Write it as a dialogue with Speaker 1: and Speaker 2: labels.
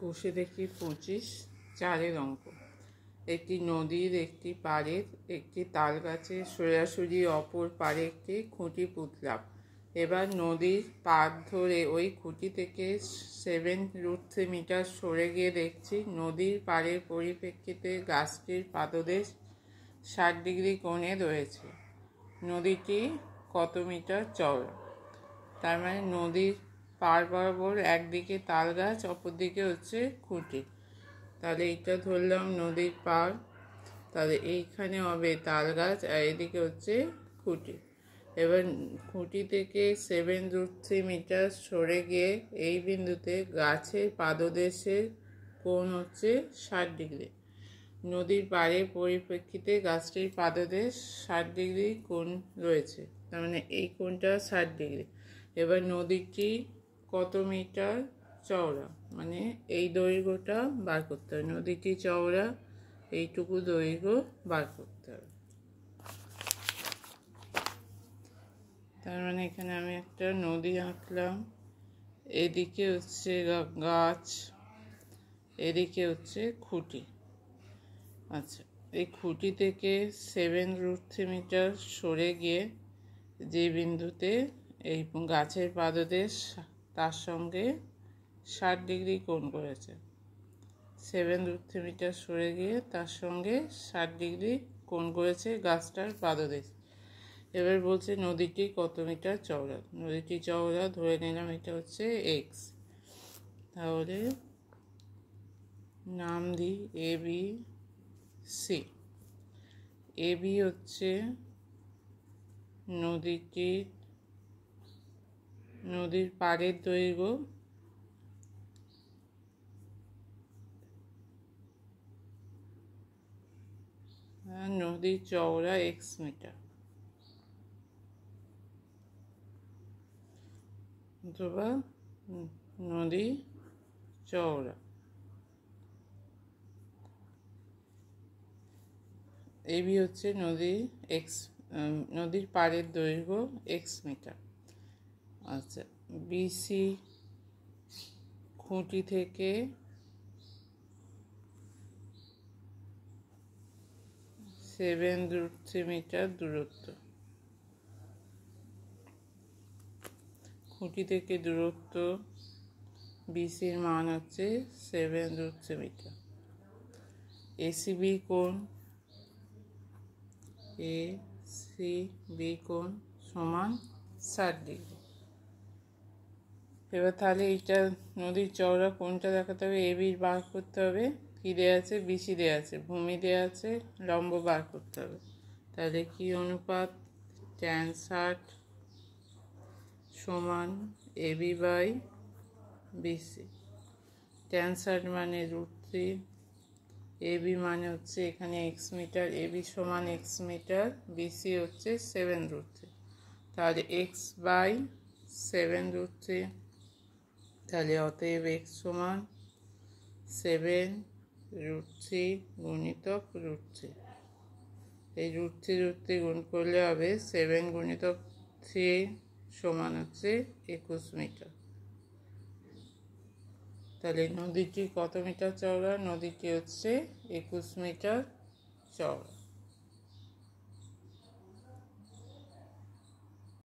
Speaker 1: কষে দেখি 25 চারের অঙ্ক। একটি নদীর একটি পাড়ের একটি তাল গাছের সোজাসুজি অপর পাড়ে একটি খুঁটি পুঁতলাম। এবার নদীর পাড় ধরে ওই খুঁটি থেকে 7√3 মিটার সরে গিয়ে দেখছি নদীর পাড়ের পরিপ্রেক্ষিতে গাছটির পাদদেশ 60 ডিগ্রি কোণে রয়েছে। নদীটি কত মিটার চওড়া? তার মানে নদীর পাড় বরাবর একদিকে তাল গাছ, অপর দিকে হচ্ছে খুঁটি। তাহলে এইটা ধরলাম নদীর পাড়, তাহলে এইখানে হবে তাল গাছ আর এদিকে হচ্ছে খুঁটি। এবার খুঁটি থেকে 7√3 মিটার সরে গিয়ে এই বিন্দুতে গাছের পাদদেশের কোণ হচ্ছে 60 ডিগ্রি। নদীর পাড়ের পরিপ্রেক্ষিতে গাছটির পাদদেশ 60 ডিগ্রি কোণ রয়েছে, তার মানে এই কোণটা 60 ডিগ্রি। এবার নদীটি কত মিটার চওড়া, মানে এই দৈর্ঘ্যটা বার করতে হবে। নদীটি চওড়া এইটুকু দৈর্ঘ্য বার করতে হবে। তার মানে এখানে আমি একটা নদী আঁকলাম, এদিকে হচ্ছে গাছ, এদিকে হচ্ছে খুঁটি। আচ্ছা, এই খুঁটি থেকে 7√3 মিটার সরে গিয়ে যে বিন্দুতে এই গাছের পাদদেশ তার সঙ্গে 60 ডিগ্রি কোণ করেছে, 7√3 মিটার সরে গিয়ে তার সঙ্গে 60 ডিগ্রি কোণ করেছে গাছটার পাদদেশ। এবার বলছে নদীটি কত মিটার চওড়া। নদীটি চওড়া ধরে নিলাম এটা হচ্ছে x। তাহলে নাম দিই ABC। AB হচ্ছে নদীর পাড়ের দৈর্ঘ্য, নদীর চওড়া x মিটার, অথবা নদী চওড়া। এবি হচ্ছে নদীর পাড়ের দৈর্ঘ্য x মিটার। আচ্ছা, বিসি খুঁটি থেকে 7√3 মিটার দূরত্ব। খুঁটি থেকে দূরত্ব বিসির মান হচ্ছে 7√3 মিটার। এসিবি কোণ, এসিবি কোণ সমান 60 ডিগ্রি। এবার তাহলে এইটা নদীর চওড়া কোণটা দেখাতে হবে, এবি বার করতে হবে। কী দেওয়া আছে? বিসি দেওয়া আছে, ভূমি দেওয়া আছে, লম্ব বার করতে হবে। তাহলে কি অনুপাত? tan 60 সমান এবি বাই বিসি। tan 60 মানে √3, এবি মানে হচ্ছে এখানে x মিটার, এবি সমান x মিটার, বিসি হচ্ছে 7√3। তাহলে x বাই 7√3, তাহলে অতএব x সমান 7√3 গুণিতক √3। এই √3 গুণ করলে হবে 7 গুণিতক 3 সমান হচ্ছে 21 মিটার। তাহলে নদীটি কত মিটার চওড়া? নদীটি হচ্ছে 21 মিটার চওড়া।